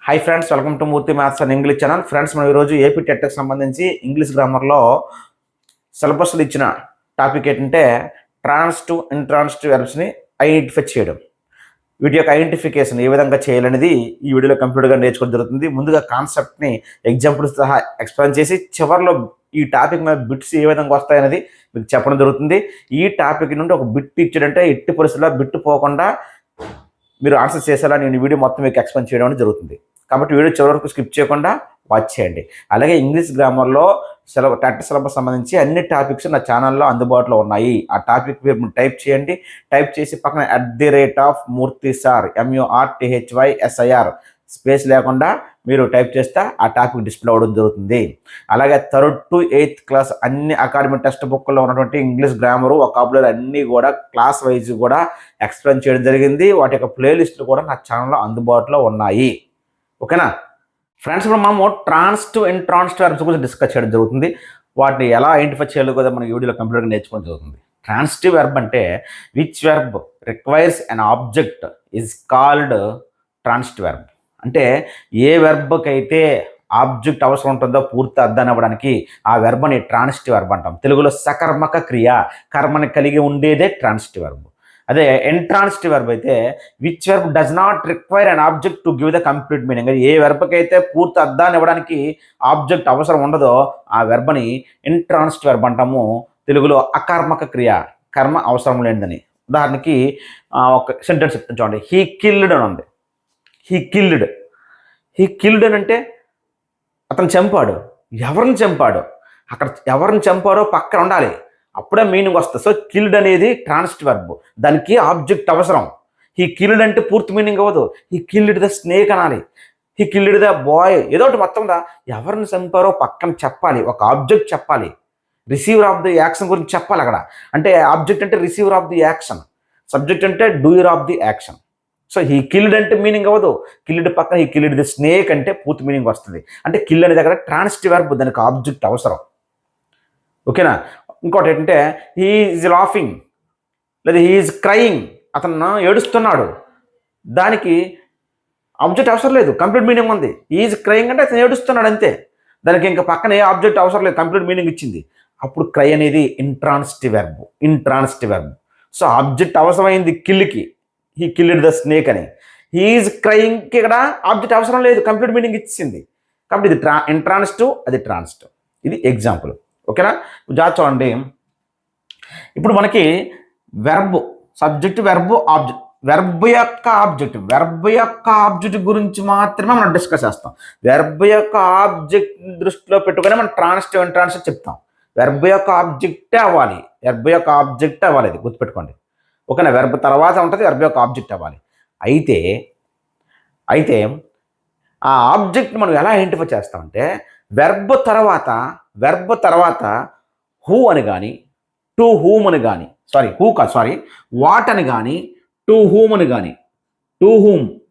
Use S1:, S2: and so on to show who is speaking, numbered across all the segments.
S1: Hi friends, welcome to Murthy maths and English channel. Friends, మనం ఈరోజు AP టెట్కి సంబంధించి English గ్రామర్లో సిలబస్లో ఇచ్చిన టాపిక్ ఏంటంటే ట్రాన్సిటివ్ ఇంట్రాన్సిటివ్ వెర్బ్స్ని ఐడెంటిఫై చేయడం. వీటి యొక్క ఐడెంటిఫికేషన్ ఏ విధంగా చేయాలనేది ఈ వీడియోలో కంప్లీట్గా నేర్చుకోవడం జరుగుతుంది. ముందుగా కాన్సెప్ట్ని ఎగ్జాంపుల్స్ సహా ఎక్స్ప్లెయిన్ చేసి చివరిలో ఈ టాపిక్ మీద బిట్స్ ఏ విధంగా వస్తాయనేది మీకు చెప్పడం జరుగుతుంది. ఈ టాపిక్ నుండి ఒక బిట్ ఇచ్చాడంటే ఎట్టి పరిస్థితుల్లో బిట్ పోకుండా మీరు ఆన్సర్ చేసేలా నేను వీడియో మొత్తం మీకు ఎక్స్ప్లెయిన్ చేయడం అనేది జరుగుతుంది. కాబట్టి వీడియో చివరి వరకు స్కిప్ చేయకుండా వాచ్ చేయండి. అలాగే ఇంగ్లీష్ గ్రామర్లో టెట్ సిలబస్ సంబంధించి అన్ని టాపిక్స్ నా ఛానల్లో అందుబాటులో ఉన్నాయి. ఆ టాపిక్ మీరు టైప్ చేయండి. టైప్ చేసి పక్కన @మూర్తిసార్ MURTHYSIR స్పేస్ లేకుండా మీరు టైప్ చేస్తే ఆ టాపిక్ డిస్ప్లే అవ్వడం జరుగుతుంది. అలాగే 3rd to 8th క్లాస్ అన్ని అకాడమిక్ టెక్స్ట్ బుక్లో ఉన్నటువంటి ఇంగ్లీష్ గ్రామరు వొకాబులరీ అన్నీ కూడా క్లాస్ వైజ్ కూడా ఎక్స్ప్లెయిన్ చేయడం జరిగింది. వాటి యొక్క ప్లేలిస్టులు కూడా నా ఛానల్లో అందుబాటులో ఉన్నాయి. ఓకేనా ఫ్రెండ్స్, ఇప్పుడు మనము ట్రాన్సిటివ్ ఇంట్రాన్సిటివ్ వెర్బ్స్ గురించి డిస్కస్ చేయడం జరుగుతుంది. వాటిని ఎలా ఐడెంటిఫై చేయాలో కూడా మనకి వీడియోలో కంప్లీట్గా నేర్చుకోవడం జరుగుతుంది. ట్రాన్సిటివ్ వెర్బ్ అంటే which verb requires an object is called transitive verb. అంటే ఏ వెర్బ్కి అయితే ఆబ్జెక్ట్ అవసరం ఉంటుందో పూర్తి అర్థాన్ని ఇవ్వడానికి ఆ వెర్బ్ని ట్రాన్సిటివ్ వెర్బ్ అంటాం. తెలుగులో సకర్మక క్రియ, కర్మని కలిగి ఉండేదే ట్రాన్సిటివ్ వెర్బ్. అదే ఇంట్రాన్సిటివ్ వెర్బ్ అయితే which verb does not require an object to give the complete meaning. ఏ వెర్బ్కి అయితే పూర్తి అర్థాన్ని ఇవ్వడానికి ఆబ్జెక్ట్ అవసరం ఉండదో ఆ వెర్బ్ని ఇంట్రాన్సిటివ్ వెర్బ్ అంటాము. తెలుగులో అకర్మక క్రియ, కర్మ అవసరం లేనిదని. ఉదాహరణకి ఒక సెంటెన్స్ చెప్తాను చూడండి. హీ కిల్డ్ అని ఉంది. హీ కిల్డ్ అని అంటే అతను చంపాడు. ఎవరిని చంపాడు? అక్కడ ఎవరిని చంపాడో పక్కన ఉండాలి, అప్పుడే మీనింగ్ వస్తుంది. సో కిల్డ్ అనేది ట్రాన్సిటివ్ వెర్బ్, దానికి ఆబ్జెక్ట్ అవసరం. హీ కిల్డ్ అంటే పూర్తి మీనింగ్ అవ్వదు. హీ కిల్డ్ ద స్నేక్ అనాలి, హీ కిల్డ్ ద బాయ్, ఏదో ఒకటి మొత్తం ఎవరిని చంపారో పక్కన చెప్పాలి, ఒక ఆబ్జెక్ట్ చెప్పాలి. రిసీవర్ ఆఫ్ ది యాక్షన్ గురించి చెప్పాలి అక్కడ. అంటే ఆబ్జెక్ట్ అంటే receiver of the action, subject అంటే doer of the action. So he killed అంటే మీనింగ్ అవ్వదు. కిల్డ్ పక్కన హీ కిల్డ్ ది స్నేక్ అంటే పూర్తి మీనింగ్ వస్తుంది. అంటే కిల్ అనే దగ్గర ట్రాన్సిటివ్ వెర్బ్, దానికి ఆబ్జెక్ట్ అవసరం. ఓకేనా. ఇంకోటి ఏంటంటే హీ ఈజ్ లాఫింగ్ లేదా హీ ఈజ్ క్రయింగ్, అతను ఏడుస్తున్నాడు, దానికి ఆబ్జెక్ట్ అవసరం లేదు, కంప్లీట్ మీనింగ్ ఉంది. హీ ఈజ్ క్రయింగ్ అంటే అతను ఏడుస్తున్నాడు అంతే, దానికి ఇంకా పక్కన ఏ ఆబ్జెక్ట్ అవసరం లేదు, కంప్లీట్ మీనింగ్ ఇచ్చింది. అప్పుడు క్రై అనేది ఇంట్రాన్సిటివ్ వెర్బ్. సో ఆబ్జెక్ట్ అవసరమైంది కిల్కి, హీ కిల్డ్ ద స్నేక్ అని. హీ ఈజ్ క్రయింగ్కి ఇక్కడ ఆబ్జెక్ట్ అవసరం లేదు, కంప్లీట్ మీనింగ్ ఇచ్చింది. కాబట్టి ఇది ఇంట్రాన్సిటివ్, అది ట్రాన్సిటివ్. ఇది ఎగ్జాంపుల్. ఓకేనా. జాగ్రత్త చూడండి. ఇప్పుడు మనకి verb, subject, verb, object. Verb యొక్క ఆబ్జెక్ట్ గురించి మాత్రమే మనం డిస్కస్ చేస్తాం. వెర్బ్ యొక్క ఆబ్జెక్ట్ దృష్టిలో పెట్టుకుని మనం ట్రాన్సిటివ్ ఇంట్రాన్సిటివ్ చెప్తాం. వెర్బ్ యొక్క ఆబ్జెక్టే అవ్వాలి, ఇది గుర్తుపెట్టుకోండి. ఓకేనా. వెర్బ్ తర్వాత ఉంటుంది, వెర్బ్ యొక్క ఆబ్జెక్ట్ అవ్వాలి. అయితే ఆ ఆబ్జెక్ట్ మనం ఎలా ఐడెంటిఫై చేస్తామంటే వెర్బ్ తర్వాత హూ అని కానీ, టు హూమ్ అని కానీ, వాట్ అని కానీ, టు హూమ్ అని కానీ,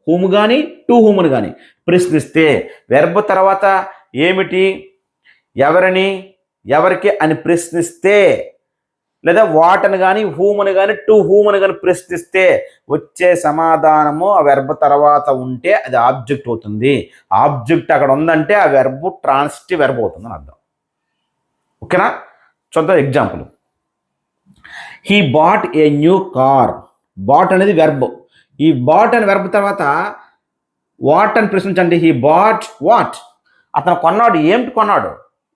S1: హూమ్ కానీ, టు హూమ్ అని కానీ ప్రశ్నిస్తే, వెర్బ్ తర్వాత ఏమిటి, ఎవరిని, ఎవరికి అని ప్రశ్నిస్తే, లేదా వాట్ అని కానీ, హూమ్ అని కానీ, టు హూమ్ అని కానీ ప్రశ్నిస్తే వచ్చే సమాధానము ఆ వెర్బ్ తర్వాత ఉంటే అది ఆబ్జెక్ట్ అవుతుంది. ఆబ్జెక్ట్ అక్కడ ఉందంటే ఆ వెర్బ్ ట్రాన్సిటివ్ వెర్బ్ అవుతుంది అని అర్థం. ఓకేనా. చూద్దాం example. He bought a new car. Bought అనేది వెర్బ్. ఈ బాట్ అనే వెర్బ్ తర్వాత వాట్ అని ప్రశ్నించండి. హీ బాట్ వాట్, అతను కొన్నాడు, ఏమిటి కొన్నాడు,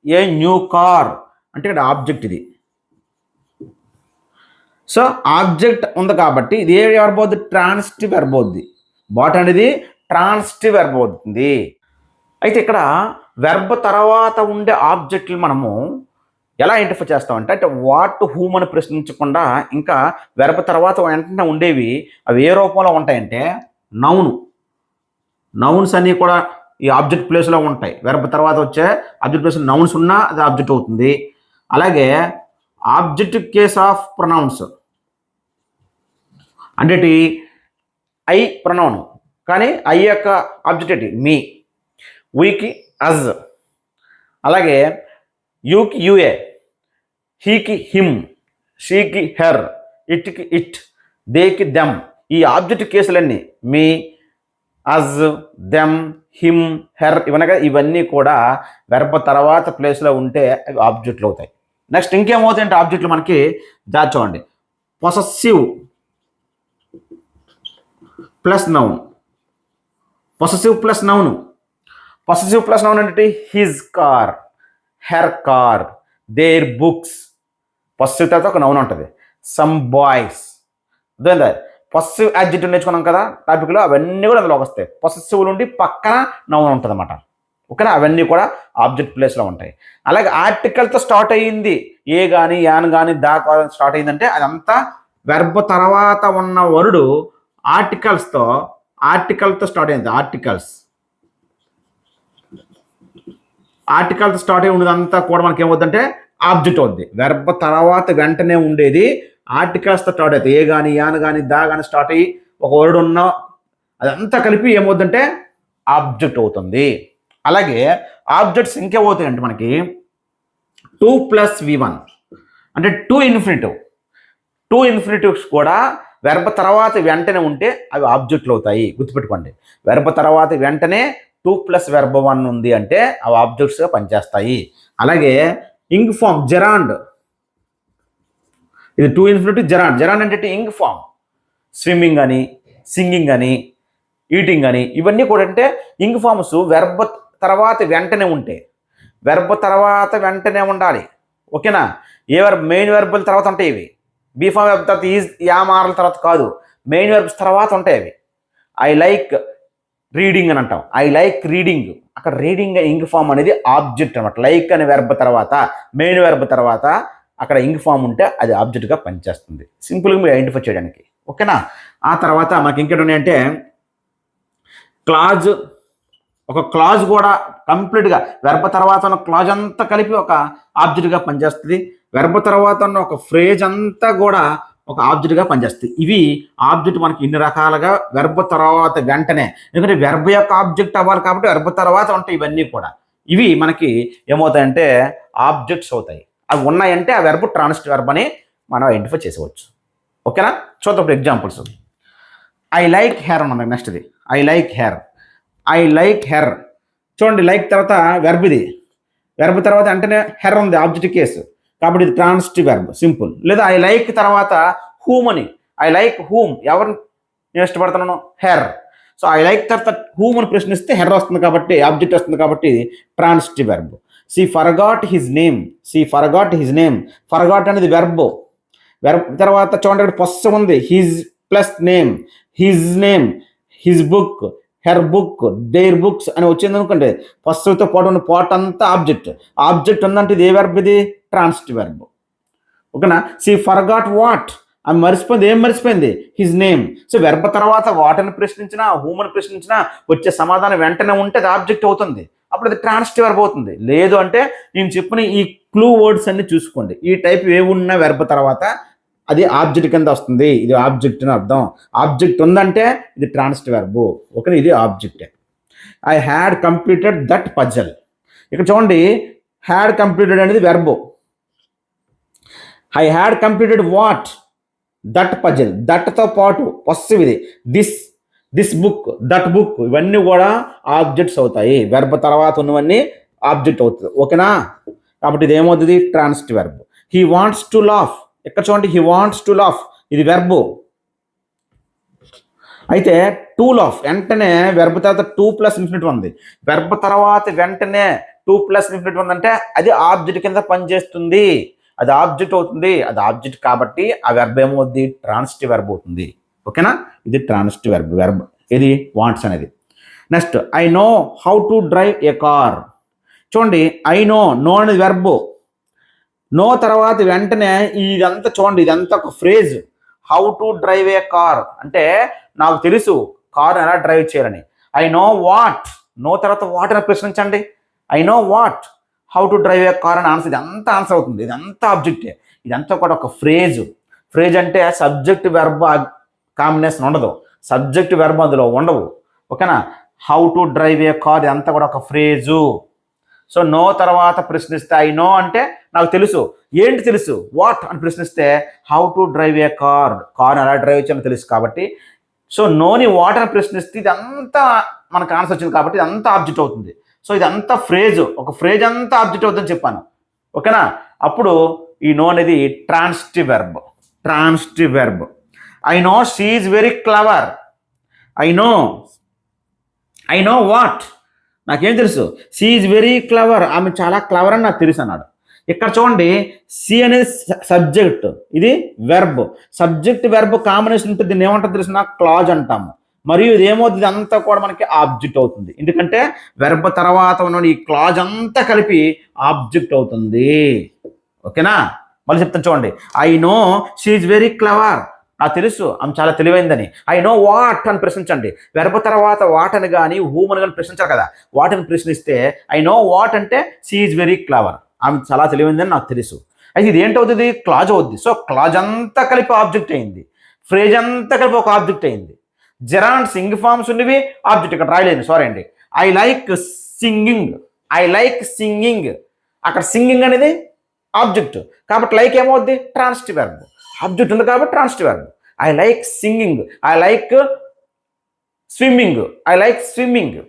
S1: ఏ న్యూ కార్ అంటే ఇక్కడ ఆబ్జెక్ట్ ఇది. సో ఆబ్జెక్ట్ ఉంది కాబట్టి ఇది ఏ వెర్బ్ అవుతుంది, ట్రాన్సిటివ్ వెర్బ్ అవుతుంది. బాట్ అనేది ట్రాన్సిటివ్ వెర్బ్ అవుతుంది. అయితే ఇక్కడ వెర్బ్ తర్వాత ఉండే ఆబ్జెక్టులు మనము ఎలా ఐడెంటిఫై చేస్తామంటే వాట్, హూమ్ అని ప్రశ్నించకుండా ఇంకా వెర్బ్ తర్వాత వెంటనే ఉండేవి అవి ఏ రూపంలో ఉంటాయంటే నౌన్స్ అన్నీ కూడా ఈ ఆబ్జెక్ట్ ప్లేస్లో ఉంటాయి. వెర్బ్ తర్వాత వచ్చే ఆబ్జెక్ట్ ప్లేస్ నౌన్స్ ఉన్నా అది ఆబ్జెక్ట్ అవుతుంది. అలాగే ఆబ్జెక్ట్ కేస్ ఆఫ్ ప్రొనౌన్స్ అంటే ఐ ప్రొనౌన్, కానీ ఐ యొక్క ఆబ్జెక్ట్ ఏంటి, మీ. వీకి అజ్, అలాగే యూకి యూఏ, హీకి హిమ్, షీకి హెర్, ఇట్కి ఇట్, దేకి దెమ్. ఈ ఆబ్జెక్ట్ కేసులన్నీ me, us, them, him, her ఇవన్నీ కూడా వెర్బ్ తర్వాత ప్లేస్లో ఉంటే అవి ఆబ్జెక్టులు అవుతాయి. నెక్స్ట్ ఇంకేమవుతాయంటే ఆబ్జెక్టులు మనకి చూడండి. Possessive plus noun. Possessive plus noun. Possessive plus noun అంటే his car, her car, their books. Possessive తర్వాత ఒక నౌన్ ఉంటుంది. Some boys. అదేందా పొసెసివ్ యాడ్జెక్టివ్ నేర్చుకున్నాం కదా టాపిక్లో, అవన్నీ కూడా అందులోకి వస్తాయి. పొసెసివ్ నుండి పక్కన నౌన్ ఉంటుంది అన్నమాట. ఓకేనా, అవన్నీ కూడా ఆబ్జెక్ట్ ప్లేస్లో ఉంటాయి. అలాగే ఆర్టికల్తో స్టార్ట్ అయ్యింది, ఏ కానీ యాన్ కానీ దా స్టార్ట్ అయ్యిందంటే అదంతా వెర్బ్ తర్వాత ఉన్న వర్డ్ ఆర్టికల్తో స్టార్ట్ అయింది. ఆర్టికల్తో స్టార్ట్ అయ్యి ఉండేదంతా కూడా మనకి ఏమవుతుందంటే ఆబ్జెక్ట్ అవుద్ది. వెర్బ్ తర్వాత వెంటనే ఉండేది ఆర్టికల్స్తో స్టార్ట్ అవుతుంది. ఏ కానీ యాన్ కానీ దా కానీ స్టార్ట్ అయ్యి ఒక వర్డ్ ఉన్న అదంతా కలిపి ఏమవుతుందంటే ఆబ్జెక్ట్ అవుతుంది. అలాగే ఆబ్జెక్ట్స్ ఇంకేమవుతాయి అంటే మనకి 2+V1 అంటే 2 ఇన్ఫినిటివ్. 2 ఇన్ఫినిటివ్స్ కూడా వెర్బ్ తర్వాత వెంటనే ఉంటే అవి ఆబ్జెక్టులు అవుతాయి. గుర్తుపెట్టుకోండి, వెర్బ్ తర్వాత వెంటనే 2+verb1 ఉంది అంటే అవి ఆబ్జెక్ట్స్గా పనిచేస్తాయి. అలాగే ఇంగ్ ఫామ్ జెరాండ్, ఇది 2 ఇన్ఫినిటివ్ జెరాండ్. జెరాండ్ అంటే ఇంగ్ ఫామ్. స్విమ్మింగ్ అని, సింగింగ్ అని, ఈటింగ్ అని ఇవన్నీ కూడా అంటే ఇంగ్ ఫామ్స్ వెర్బ్ తర్వాత వెంటనే ఉంటే. వెర్బ్ తర్వాత వెంటనే ఉండాలి. ఓకేనా, ఏ వెర్బ్ మెయిన్ వెర్బుల తర్వాత ఉంటాయి ఇవి. బీ ఫామ్ వెర్బ్ తర్వాత ఈజ్ యామ్ ఆర్ల తర్వాత కాదు, మెయిన్ వెర్బ్స్ తర్వాత ఉంటాయి అవి. ఐ లైక్ రీడింగ్ అని అంటాం. ఐ లైక్ రీడింగ్, అక్కడ రీడింగ్ ఇంగ్ ఫామ్ అనేది ఆబ్జెక్ట్ అనమాట. లైక్ అనే వెర్బ్ తర్వాత మెయిన్ వెర్బ్ తర్వాత అక్కడ ఇంగ్ ఫామ్ ఉంటే అది ఆబ్జెక్ట్గా పనిచేస్తుంది. సింపుల్గా మీరు ఐడెంటిఫై చేయడానికి. ఓకేనా, ఆ తర్వాత మనకి ఇంకేంటి ఉన్నాయంటే క్లాజ్. ఒక క్లాజ్ కూడా కంప్లీట్గా వెర్బ్ తర్వాత ఉన్న క్లాజ్ అంతా కలిపి ఒక ఆబ్జెక్ట్గా పనిచేస్తుంది. వెర్బ్ తర్వాత ఉన్న ఒక ఫ్రేజ్ అంతా కూడా ఒక ఆబ్జెక్ట్గా పనిచేస్తుంది. ఇవి ఆబ్జెక్ట్ మనకి ఇన్ని రకాలుగా వెర్బ్ తర్వాత వెంటనే, ఎందుకంటే వెర్బ్ యొక్క ఆబ్జెక్ట్ అవ్వాలి కాబట్టి వెర్బ్ తర్వాత ఉంటాయి ఇవన్నీ కూడా. ఇవి మనకి ఏమవుతాయంటే ఆబ్జెక్ట్స్ అవుతాయి. అవి ఉన్నాయంటే ఆ వెర్బ్ ట్రాన్సిటివ్ వెర్బ్ అని మనం ఐడెంటిఫై చేసేవచ్చు. ఓకేనా, చూద్దాం ఎగ్జాంపుల్స్. ఐ లైక్ హెర్ అన్నది నెక్స్ట్ది. I like her. I like her. చూడండి, లైక్ తర్వాత వెర్బ్, ఇది వెర్బ్ తర్వాత వెంటనే హెర్ ఉంది ఆబ్జెక్ట్ కేసు కాబట్టి ఇది ట్రాన్సిటివ్ వెర్బ్, సింపుల్. లేదా ఐ లైక్ తర్వాత హూమ్ అని. ఐ లైక్ హూమ్, ఎవరిని నేను ఇష్టపడుతున్నాను, హెర్. సో ఐ లైక్ తర్వాత హూమ్ అని ప్రశ్నిస్తే హెర్ వస్తుంది కాబట్టి ఆబ్జెక్ట్ వస్తుంది కాబట్టి transitive verb. She forgot his name. She forgot his name. Forgot అనేది వెర్బ్. వెర్బ్ తర్వాత చూడండి ఇక్కడ పొస్సెసివ్ ఉంది. His plus name, his name, his book, her book, their books అని వచ్చింది అనుకోండి, పొస్సెసివ్తో పాటు ఉన్న పాట్ అంతా ఆబ్జెక్ట్. ఆబ్జెక్ట్ ఉందంటే ఇది ఏ వెర్బ్, ఇది ట్రాన్సిటివ్ వెర్బ్. ఓకేనా, సి ఫర్గాట్ వాట్, ఆమె మర్చిపోయింది. ఏం మర్చిపోయింది, హిజ్ నేమ్. సో వెర్బ్ తర్వాత వాట్ అని ప్రశ్నించినా హూమ్ అని ప్రశ్నించినా వచ్చే సమాధానం వెంటనే ఉంటే అది ఆబ్జెక్ట్ అవుతుంది. అప్పుడు అది ట్రాన్సిటివ్ వెర్బ్ అవుతుంది. లేదు అంటే నేను చెప్పిన ఈ క్లూ వర్డ్స్ అన్ని చూసుకోండి. ఈ టైప్ ఏ ఉన్న వెర్బ్ తర్వాత అది ఆబ్జెక్ట్ కింద వస్తుంది. ఇది ఆబ్జెక్ట్ అని అర్థం. ఆబ్జెక్ట్ ఉందంటే ఇది ట్రాన్సిటివ్ వెర్బ్. ఓకే, ఇది ఆబ్జెక్టే. I had completed that puzzle. ఇక్కడ చూడండి, హ్యాడ్ కంప్లీటెడ్ అనేది verb. I had completed what, that puzzle. దట్తో పాటు పొస్సెసివ్ ఇది. దిస్ బుక్, దట్ బుక్, ఇవన్నీ కూడా ఆబ్జెక్ట్స్ అవుతాయి. వెర్బ్ తర్వాత ఉన్నవన్నీ ఆబ్జెక్ట్ అవుతుంది. ఓకేనా, కాబట్టి ఇది ఏమవుతుంది, transitive verb. He wants to laugh. ఇక్కడ చూడండి, హీ వాంట్స్ టు లాఫ్, ఇది వెర్బ్. అయితే టు లాఫ్ వెంటనే వెర్బ్ తర్వాత 2+infinitive ఉంది. వెర్బ్ తర్వాత వెంటనే 2+infinitive ఉందంటే అది ఆబ్జెక్ట్ కింద పనిచేస్తుంది. అది ఆబ్జెక్ట్ అవుతుంది. అది ఆబ్జెక్ట్ కాబట్టి ఆ వెర్బ్ ఏమవుతుంది, ట్రాన్సిటివ్ వెర్బ్ అవుతుంది. ఓకేనా, ఇది ట్రాన్సిటివ్ వెర్బ్ ఇది వాంట్స్ అనేది. Next I know how to drive a car. చూడండి, ఐ నో అనేది వెర్బ్. నో తర్వాత వెంటనే ఇదంతా చూడండి, ఇదంతా ఒక phrase. How to drive a car అంటే నాకు తెలుసు కార్ ఎలా డ్రైవ్ చేయాలని. ఐ నో వాట్, నో తర్వాత వాట్ అని ప్రశ్నించండి. I know what how to drive a car అని ఆన్సర్. ఇదంతా ఆన్సర్ అవుతుంది. ఇదంతా ఆబ్జెక్టే. ఇదంతా కూడా ఒక ఫ్రేజ్. ఫ్రేజ్ అంటే సబ్జెక్ట్ వెర్బ్ కాంబినేషన్ ఉండదు. సబ్జెక్ట్ వెర్బ్ అందులో ఉండవు. ఓకేనా, how to drive a car ఇదంతా కూడా ఒక ఫ్రేజు. సో నో తర్వాత ప్రశ్నిస్తే ఐ నో అంటే నాకు తెలుసు. ఏంటి తెలుసు, వాట్ అని ప్రశ్నిస్తే how to drive a car, car ఎలా డ్రైవ్ చేయాలని తెలుసు కాబట్టి సో నోని వాట్ అని ప్రశ్నిస్తే ఇదంతా మనకు ఆన్సర్ వచ్చింది కాబట్టి ఇదంతా ఆబ్జెక్ట్ అవుతుంది. సో ఇదంతా ఫ్రేజ్, ఒక ఫ్రేజ్ అంతా ఆబ్జెక్ట్ అవుతుందని చెప్పాను. ఓకేనా? అప్పుడు ఈ నో అనేది transitive verb. Transitive verb. I know she is very clever. I know what, నాకేం తెలుసు, షీ ఈజ్ వెరీ క్లవర్, ఆమె చాలా క్లవర్ అని నాకు తెలుసు అన్నాడు. ఇక్కడ చూడండి, సి అనేది సబ్జెక్ట్, ఇది వెర్బ్. సబ్జెక్ట్ వెర్బ్ కాంబినేషన్ ఉంటుంది, దీన్ని ఏమంటారు తెలిసిన క్లాజ్ అంటాము. మరియు ఇది ఏమవుతుంది, అంతా కూడా మనకి ఆబ్జెక్ట్ అవుతుంది. ఎందుకంటే వెర్బ్ తర్వాత ఉన్న ఈ క్లాజ్ అంతా కలిపి ఆబ్జెక్ట్ అవుతుంది. ఓకేనా? మళ్ళీ చెప్తాను చూడండి. I no she is very clever, నాకు తెలుసు ఆమె చాలా తెలివైందని. ఐ నో వాట్ అని ప్రశ్నించండి. వెర్బ్ తర్వాత వాట్ అని కానీ హూమ్ అని కానీ ప్రశ్నించారు కదా. వాటిని ప్రశ్నిస్తే ఐ నో వాట్ అంటే షీ ఈజ్ వెరీ క్లవర్, ఆమె చాలా తెలివైందని నాకు తెలుసు. అయితే ఇది ఏంటవుతుంది, క్లాజ్ అవుద్ది. సో క్లాజ్ అంతా కలిపి ఆబ్జెక్ట్ అయింది, ఫ్రేజ్ అంతా కలిపి ఒక ఆబ్జెక్ట్ అయింది. జెరాండ్ సింగ్ ఫార్మ్స్ ఉన్నవి ఆబ్జెక్ట్, ఇక్కడ రాయలేదు, సారీ అండి. I like singing, I like singing, అక్కడ సింగింగ్ అనేది ఆబ్జెక్ట్ కాబట్టి లైక్ ఏమవుద్ది, ట్రాన్సిటివ్ వెర్బ్. ఆబ్జెక్ట్ ఉంది కాబట్టి transitive verb. I like singing, I like swimming, I like swimming.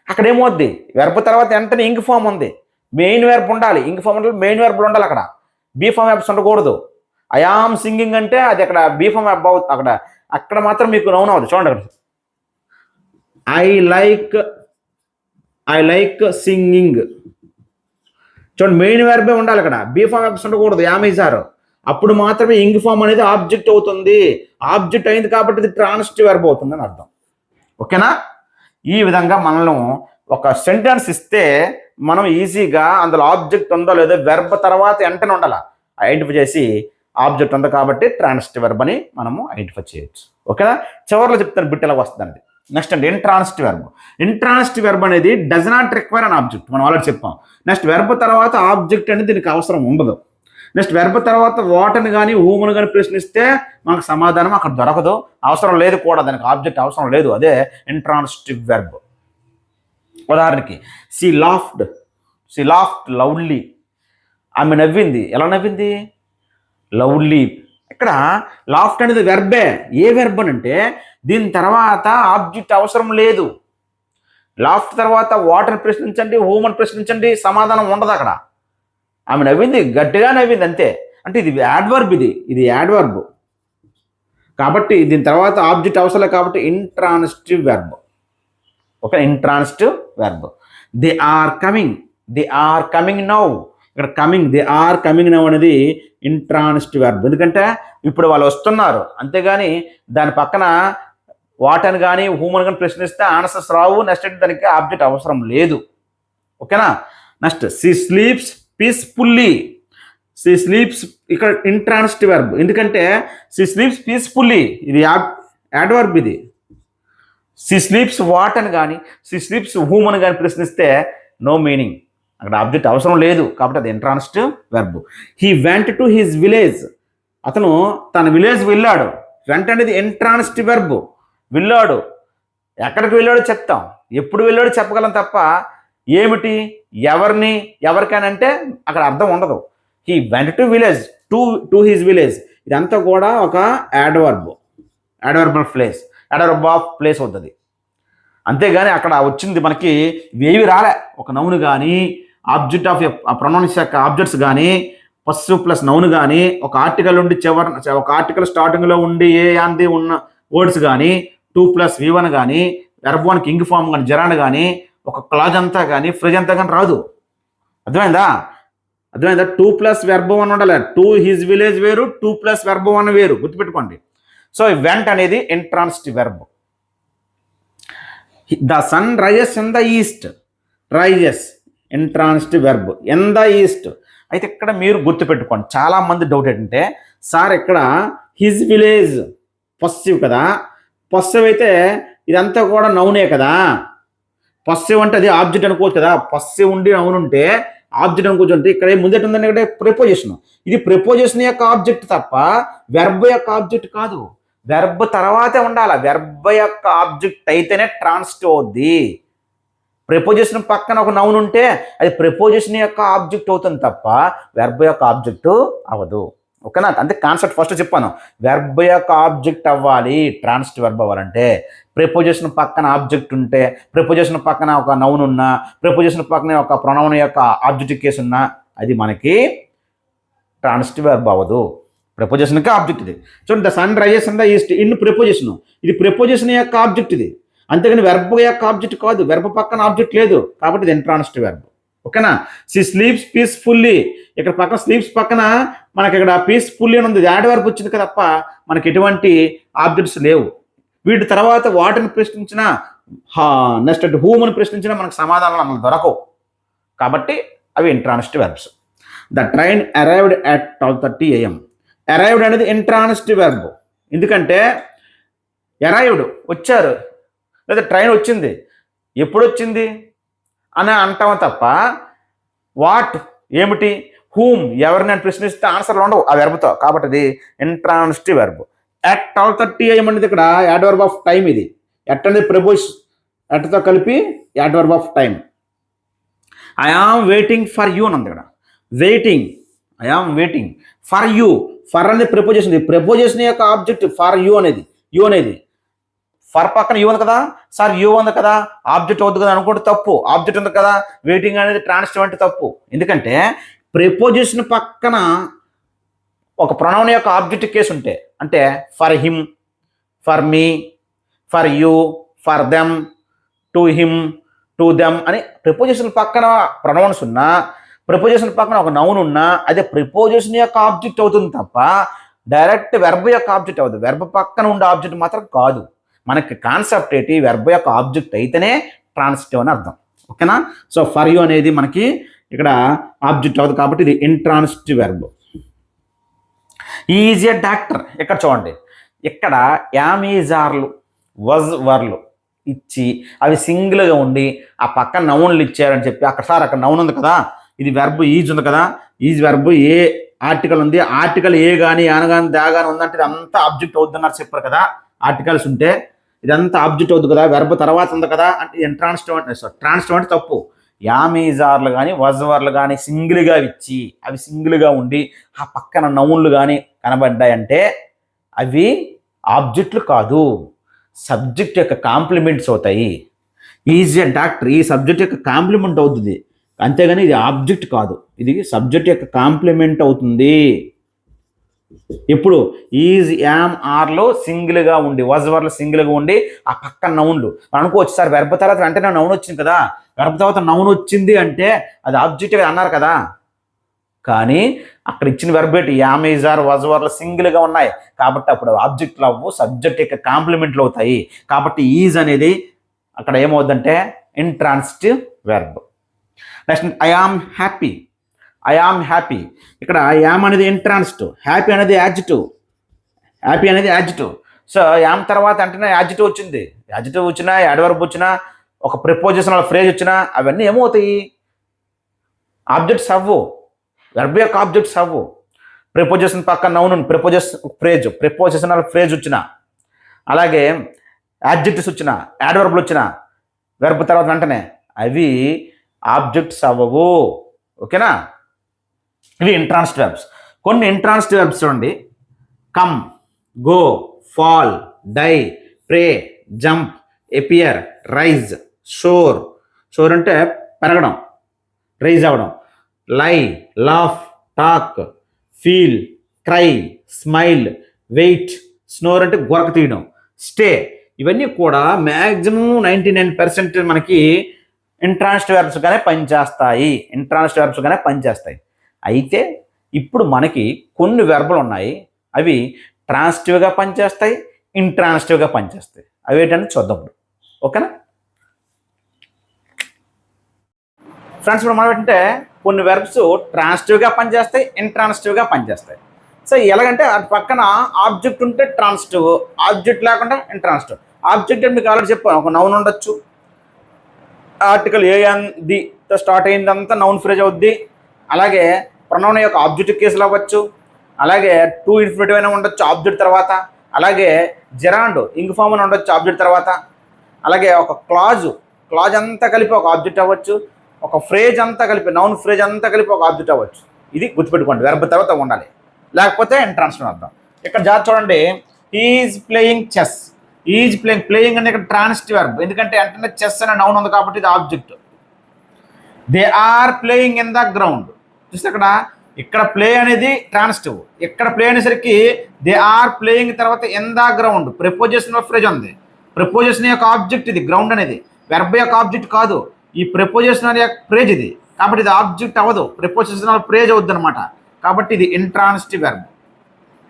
S1: అక్కడ ఏమవుద్ది, వెర్బ్ తర్వాత వెంటనే ఇంగ్ ఫామ్ ఉంది, మెయిన్ వెర్బ్ ఉండాలి. ఇంగ్ ఫామ్ ఉండాలి, మెయిన్ వెర్బ్లు ఉండాలి. అక్కడ బీ ఫామ్ వెర్బ్స్ ఉండకూడదు. ఐ ఆమ్ సింగింగ్ అంటే అది అక్కడ బీ ఫామ్ వెర్బ్ అవుతుంది. అక్కడ మాత్రం మీకు నౌన్ అవుతుంది. చూడండి అక్కడ ఐ లైక్ సింగింగ్, చూడండి మెయిన్ వెర్బే ఉండాలి. అక్కడ బీ ఫామ్ వెర్బ్స్ ఉండకూడదు, యామీసారు. అప్పుడు మాత్రమే ఇంగ్ ఫామ్ అనేది ఆబ్జెక్ట్ అవుతుంది. ఆబ్జెక్ట్ అయింది కాబట్టి ఇది ట్రాన్సిటివ్ వెర్బ్ అవుతుంది అని అర్థం. ఓకేనా? ఈ విధంగా మనల్ని ఒక సెంటెన్స్ ఇస్తే మనం ఈజీగా అందులో ఆబ్జెక్ట్ ఉందో లేదో వెర్బ్ తర్వాత వెంటనే ఉండాలి ఐడెంటిఫై చేసి, ఆబ్జెక్ట్ ఉంది కాబట్టి ట్రాన్సిటివ్ వెర్బ్ అని మనము ఐడెంటిఫై చేయొచ్చు. ఓకేనా? చివరిలో చెప్తాను బిట్ ఎలా వస్తుందండి. నెక్స్ట్ అండి ఇంట్రాన్సిటివ్ వెర్బ్. ఇంట్రాన్సిటివ్ వెర్బ్ అనేది does not require an object, మనం ఆల్రెడీ చెప్పాం. నెక్స్ట్ వెర్బ్ తర్వాత ఆబ్జెక్ట్ అనేది దీనికి అవసరం ఉండదు. నెక్స్ట్ వెర్బ్ తర్వాత వాటని కానీ హూమ్ని కానీ ప్రశ్నిస్తే మనకు సమాధానం అక్కడ దొరకదు, అవసరం లేదు కూడా, దానికి ఆబ్జెక్ట్ అవసరం లేదు. అదే ఇంట్రాన్సిటివ్ వెర్బ్. ఉదాహరణకి షీ లాఫ్డ్ లౌడ్లీ, ఆమె నవ్వింది. ఎలా నవ్వింది, లౌడ్లీ. ఇక్కడ లాఫ్ట్ అనేది వెర్బే. ఏ వెర్బ్ అంటే దీని తర్వాత ఆబ్జెక్ట్ అవసరం లేదు. లాఫ్ట్ తర్వాత వాటర్ని ప్రశ్నించండి, హూమని ప్రశ్నించండి, సమాధానం ఉండదు అక్కడ. ఆమె నవ్వింది, గట్టిగా నవ్వింది అంతే. అంటే ఇది యాడ్వర్బ్, ఇది యాడ్వర్బ్ కాబట్టి దీని తర్వాత ఆబ్జెక్ట్ అవసరం లేదు కాబట్టి intransitive verb. Okay, intransitive verb. They are coming now. ఇక్కడ coming, they are coming now అనేది ఇంట్రాన్సిటివ్ వెర్బ్. ఎందుకంటే ఇప్పుడు వాళ్ళు వస్తున్నారు, అంతేగాని దాని పక్కన వాటని కానీ హూమన్ కానీ ప్రశ్నిస్తే ఆన్సర్స్ రావు. నెక్స్ట్ దానికి ఆబ్జెక్ట్ అవసరం లేదు. ఓకేనా? Next she sleeps peacefully. She sleeps ఇక్కడ ఇంట్రాన్సిటివ్ వెర్బ్. ఎందుకంటే షీ స్లీప్స్ పీస్ఫుల్లీ ఇది యాడ్వర్బ్. ఇది షీ స్లీప్స్ వాట్ అని కానీ షీ స్లీప్స్ హూమ్ అని కానీ ప్రశ్నిస్తే నో మీనింగ్, అక్కడ ఆబ్జెక్ట్ అవసరం లేదు కాబట్టి అది intransitive verb. He went to his village. అతను తన విలేజ్ వెళ్ళాడు. వెంట అనేది ఇంట్రాన్సిటివ్ వెర్బ్. వెళ్ళాడు, ఎక్కడికి వెళ్ళాడో చెప్తాం, ఎప్పుడు వెళ్ళాడో చెప్పగలం తప్ప ఏమిటి, ఎవరిని, ఎవరికైనా అక్కడ అర్థం ఉండదు. He went to village, to his village, ఇదంతా కూడా ఒక యాడ్వర్బ్ ఆఫ్ ప్లేస్ అవుతుంది. అంతేగాని అక్కడ వచ్చింది మనకి ఏవి రాలే. ఒక నౌన్ కానీ ఆబ్జెక్ట్ ఆఫ్ ప్రొనౌన్స్ యొక్క ఆబ్జెక్ట్స్ కానీ పస్సు ప్లస్ నౌన్ కానీ ఒక ఆర్టికల్ ఉండి ఒక ఆర్టికల్ స్టార్టింగ్లో ఉండి ఏ అంది ఉన్న వర్డ్స్ కానీ 2+V1 కానీ వెర్బ్ 1 ఇంగ్ ఫామ్ కానీ జెరాండ్ కానీ ఒక క్లాజ్ అంతా కానీ ఫ్రేజ్ అంతా కానీ రాదు. అర్థమైందా? 2+ వెర్బ్ 1 ఉండాలి. టు హిజ్ విలేజ్ వేరు, 2+ వెర్బ్ 1 వేరు, గుర్తుపెట్టుకోండి. సో వెంట్ అనేది intransitive verb. The sun rises in the east, rises intransitive verb, in the east. అయితే ఇక్కడ మీరు గుర్తుపెట్టుకోండి, చాలా మంది డౌట్ ఏంటంటే సార్ ఇక్కడ హిజ్ విలేజ్ పొస్సివ్ కదా, పొస్సివ్ అయితే ఇదంతా కూడా నౌనే కదా, పొస్సివ్ అంటే అది ఆబ్జెక్ట్ అనుకోవచ్చు కదా. పొస్సివ్ ఉండి నౌన్ ఉంటే ఆబ్జెక్ట్ అనుకోవచ్చు. అంటే ఇక్కడ ముందట ఉందని ఇక్కడ ప్రిపోజిషన్, ఇది ప్రిపోజిషన్ యొక్క ఆబ్జెక్ట్ తప్ప వెర్బ్ యొక్క ఆబ్జెక్ట్ కాదు. వెర్బ్ తర్వాతే ఉండాలి. వెర్బ్ యొక్క ఆబ్జెక్ట్ అయితేనే ట్రాన్సిటివ్ అవుద్ది. ప్రిపోజిషన్ పక్కన ఒక నౌన్ ఉంటే అది ప్రిపోజిషన్ యొక్క ఆబ్జెక్ట్ అవుతుంది తప్ప వెర్బ్ యొక్క ఆబ్జెక్ట్ అవ్వదు. ఓకేనా? అంటే కాన్సెప్ట్ ఫస్ట్ చెప్పాను. వెర్బ్ యొక్క ఆబ్జెక్ట్ అవ్వాలి, ట్రాన్సిటివ్ వెర్బ్ అవ్వాలంటే ప్రిపోజిషన్ పక్కన ఆబ్జెక్ట్ ఉంటే, ప్రిపోజిషన్ పక్కన ఒక నౌన్ ఉన్నా, ప్రిపోజిషన్ పక్కన ఒక ప్రొనౌన్ యొక్క ఆబ్జెక్టివ్ కేసు ఉన్నా అది మనకి ట్రాన్సిటివ్ వెర్బ్ అవ్వదు. ప్రిపోజిషన్కి ఆబ్జెక్ట్ ఇది. చూడండి, the sun rises in the east in preposition. ఇది ప్రిపోజిషన్ యొక్క ఆబ్జెక్ట్ ఇది, అంతేగాని వెర్బ్ యొక్క ఆబ్జెక్ట్ కాదు. వెర్బ్ పక్కన ఆబ్జెక్ట్ లేదు కాబట్టి ఇది ఇంట్రాన్సిటివ్ వెర్బ్. ఓకేనా? సి స్లీప్స్ పీస్ఫుల్లీ, ఇక్కడ పక్కన స్లీప్స్ పక్కన మనకి ఇక్కడ పీస్ఫుల్లీ అని ఉంది, యాడ్ వెర్బ్ వచ్చింది కదా తప్ప మనకి ఎటువంటి ఆబ్జెక్ట్స్ లేవు. వీటి తర్వాత వాటిని ప్రశ్నించినా, నెక్స్ట్ హూమ్ అని ప్రశ్నించినా మనకు సమాధానాలు మనకు దొరకవు కాబట్టి అవి intransitive verbs. The train arrived at 12:30 AM. Arrived అనేది ఇంట్రాన్సిటివ్ వెర్బ్. ఎందుకంటే అరైవ్డ్ వచ్చారు లేదా ట్రైన్ వచ్చింది, ఎప్పుడు వచ్చింది అని అంటాము తప్ప వాట్ ఏమిటి, హూమ్ ఎవరిని అని ప్రశ్నిస్తే ఆన్సర్లు ఉండవు ఆ వెర్బ్తో. కాబట్టి అది ఇంట్రాన్సిటివ్ వెర్బ్. అట్ 12:30 AM అనేది ఇక్కడ యాడ్వర్బ్ ఆఫ్ టైం. ఇది ఎట్ అనేది ప్రిపోజిషన్, ఎట్తో కలిపి adverb of time. I am waiting for you అని ఉంది ఇక్కడ. Waiting, I am waiting for you. For అనేది ప్రిపోజిషన్, ప్రిపోజిషన్ యొక్క ఆబ్జెక్ట్ ఫర్ యూ అనేది. యూ అనేది ఫర్ పక్కన యూ ఉంది కదా, సార్ యూ ఉంది కదా, ఆబ్జెక్ట్ అవుతుంది కదా అనుకుంటే తప్పు. ఆబ్జెక్ట్ ఉంది కదా, వెయిటింగ్ అనేది ట్రాన్సిటివ్ అంటే తప్పు. ఎందుకంటే ప్రిపోజిషన్ పక్కన ఒక ప్రొనౌన్ యొక్క ఆబ్జెక్ట్ కేసు ఉంటే, అంటే for him, for me, for you, for them, to him, to them అని ప్రిపోజిషన్ పక్కన ప్రొనౌన్స్ ఉన్నా, ప్రిపోజిషన్ పక్కన ఒక నౌన్ ఉన్నా అదే ప్రిపోజిషన్ యొక్క ఆబ్జెక్ట్ అవుతుంది తప్ప డైరెక్ట్ వెర్బ్ యొక్క ఆబ్జెక్ట్ అవుతుంది. వెర్బ్ పక్కన ఉండే ఆబ్జెక్ట్ మాత్రం కాదు. మనకి కాన్సెప్ట్ ఏంటి, వెర్బ్ యొక్క ఆబ్జెక్ట్ అయితేనే ట్రాన్సిటివ్ అని అర్థం. ఓకేనా? సో ఫర్ యూ అనేది మనకి ఇక్కడ ఆబ్జెక్ట్ అవుతుంది కాబట్టి ఇది intransitive verb. Is a doctor. ఇక్కడ చూడండి, ఇక్కడ యామ్, ఈజ్, ఆర్లు, వజ్, వర్లు ఇచ్చి అవి సింగిల్గా ఉండి ఆ పక్కన నౌన్లు ఇచ్చారని చెప్పి అక్కడ సార్ అక్కడ నౌన్ ఉంది కదా, ఇది వెర్బ్ ఈజ్ ఉంది కదా, ఈజ్ వెర్బ్ ఏ ఆర్టికల్ ఉంది, ఆర్టికల్ ఏ కానీ ఆన కానీ దా కానీ ఉందంటే ఇది అంతా ఆబ్జెక్ట్ అవుతుందన్నారు చెప్పారు కదా. ఆర్టికల్స్ ఉంటే ఇదంతా ఆబ్జెక్ట్ అవుతుంది కదా, వెర్బ్ తర్వాత ఉంది కదా అంటే ఇంట్రాన్సిటివ్ అంటే ట్రాన్సిటివ్ అంటే తప్పు. యామీజార్లు కానీ వజ్వర్లు కానీ సింగిల్గా ఇచ్చి అవి సింగిల్గా ఉండి ఆ పక్కన నౌన్లు కానీ కనబడ్డాయంటే అవి ఆబ్జెక్టులు కాదు, సబ్జెక్ట్ యొక్క కాంప్లిమెంట్స్ అవుతాయి. ఈజ్ ఎ డాక్టర్ ఈ సబ్జెక్ట్ యొక్క కాంప్లిమెంట్ అవుతుంది, అంతేగాని ఇది ఆబ్జెక్ట్ కాదు, ఇది సబ్జెక్ట్ యొక్క కాంప్లిమెంట్ అవుతుంది. ఇప్పుడు ఈజ్, యామ్, ఆర్లో సింగిల్గా ఉండి, వజ్ వర్లు సింగిల్గా ఉండి ఆ పక్కన నౌన్లు అనుకోవచ్చు సార్ వెర్బ్ తర్వాత వెంటనే నౌన్ వచ్చింది కదా, వెర్బ్ తర్వాత నౌన్ వచ్చింది అంటే అది ఆబ్జెక్ట్ అన్నారు కదా. కానీ అక్కడ ఇచ్చిన వెర్బ్ ఏంటి, యామ్, ఈజ్, ఆర్, వజ్ వర్లు సింగిల్గా ఉన్నాయి కాబట్టి అప్పుడు ఆబ్జెక్ట్లు అవ్వు, సబ్జెక్ట్ యొక్క కాంప్లిమెంట్లు అవుతాయి. కాబట్టి ఈజ్ అనేది అక్కడ ఏమవుతుందంటే intransitive verb. Next I am happy. I am happy ఇక్కడ యామ్ అనేది ఇంట్రాన్సిటివ్, హ్యాపీ అనేది యాడ్జెక్టివ్. హ్యాపీ అనేది యాడ్జెక్టివ్. సో యామ్ తర్వాత అంటేనే యాడ్జెక్టివ్ వచ్చింది, యాడ్జెక్టివ్ వచ్చినా యాడ్వర్బ్ వచ్చినా ఒక ప్రిపోజిషనల్ ఫ్రేజ్ వచ్చినా అవన్నీ ఏమవుతాయి, ఆబ్జెక్ట్స్ అవ్వు, వెర్బ్ యొక్క ఆబ్జెక్ట్స్ అవ్వు. ప్రిపోజిషన్ పక్కన నౌన్ ప్రిపోజిషనల్ ఫ్రేజ్ వచ్చినా అలాగే యాడ్జెక్టివ్స్ వచ్చినా యాడ్వర్బ్లు వచ్చినా వెర్బ్ తర్వాత వెంటనే అవి ఆబ్జెక్ట్స్ అవ్వవు. ఓకేనా? ఇవి ఇంట్రాన్సిటివ్ వెర్బ్స్. కొన్ని ఇంట్రాన్సిటివ్ వెర్బ్స్ చూడండి, come, go, fall, die, pray, jump, appear, rise, soar. Soar అంటే పెరగడం, రైజ్ అవ్వడం. Lie, laugh, talk, feel, cry, smile, wait, snore అంటే గొరక తీయడం, స్టే. ఇవన్నీ కూడా మ్యాక్సిమం 99% మనకి ఇంట్రాన్సిటివ్ వెర్బ్స్గానే పనిచేస్తాయి. అయితే ఇప్పుడు మనకి కొన్ని వెర్బులు ఉన్నాయి, అవి ట్రాన్సిటివ్గా పనిచేస్తాయి, ఇంట్రాన్సిటివ్గా పనిచేస్తాయి. అవి ఏంటంటే చూద్దాం ఇప్పుడు. ఓకేనా ఫ్రెండ్స్? ఇప్పుడు మనం ఏంటంటే కొన్ని వెర్బ్స్ ట్రాన్సిటివ్గా పనిచేస్తాయి, ఇంట్రాన్సిటివ్గా పనిచేస్తాయి. సో ఎలాగంటే అది పక్కన ఆబ్జెక్ట్ ఉంటే ట్రాన్సిటివ్, ఆబ్జెక్ట్ లేకుండా ఇంట్రాన్సిటివ్. ఆబ్జెక్ట్ అంటే మీకు ఆల్రెడీ చెప్పాను, ఒక నౌన్ ఉండొచ్చు, ఆర్టికల్ ఏ అండ్ దితో స్టార్ట్ అయిందంతా నౌన్ ఫ్రేజ్ అవుద్ది. అలాగే ప్రొనౌన్ యొక్క ఆబ్జెక్టివ్ కేసులు అవ్వచ్చు, అలాగే టు ఇన్ఫినిటివ్ అయినా ఉండొచ్చు ఆబ్జెక్ట్ తర్వాత, అలాగే జెరాండ్ ఇంగ్ ఫామ్ అని ఉండొచ్చు ఆబ్జెక్ట్ తర్వాత, అలాగే ఒక క్లాజ్ అంతా కలిపి ఒక ఆబ్జెక్ట్ అవ్వచ్చు, ఒక ఫ్రేజ్ అంతా కలిపి నౌన్ ఫ్రేజ్ అంతా కలిపి ఒక ఆబ్జెక్ట్ అవ్వచ్చు. ఇది గుర్తుపెట్టుకోండి, వెర్బ్ తర్వాత ఉండాలి. లేకపోతే ఇంట్రాన్సిటివ్ అర్థం. ఇక్కడ జాగ్రత్త చూడండి, is playing chess. Is playing, playing అనేది ఇక్కడ ట్రాన్సిటివ్ వర్బ్, ఎందుకంటే అంటే చెస్ అనే నౌన్ ఉంది కాబట్టి ఇది object. They are playing in the ground. చూస్తే ఇక్కడ ప్లే అనేది ట్రాన్సిటివ్, ఇక్కడ ప్లే అనేసరికి దే ఆర్ ప్లేయింగ్ తర్వాత in the ground prepositional phrase ఉంది. ప్రిపోజిషన్ యొక్క ఆబ్జెక్ట్ ఇది, గ్రౌండ్ అనేది వెర్బ్ యొక్క ఆబ్జెక్ట్ కాదు, ఈ ప్రిపోజిషనల్ యొక్క ఫ్రేజ్ ఇది, కాబట్టి ఇది ఆబ్జెక్ట్ అవ్వదు, ప్రిపోజిషనల్ ఫ్రేజ్ అవుద్ది అనమాట. కాబట్టి ఇది ఇంట్రాన్సిటివ్ వెర్బ్.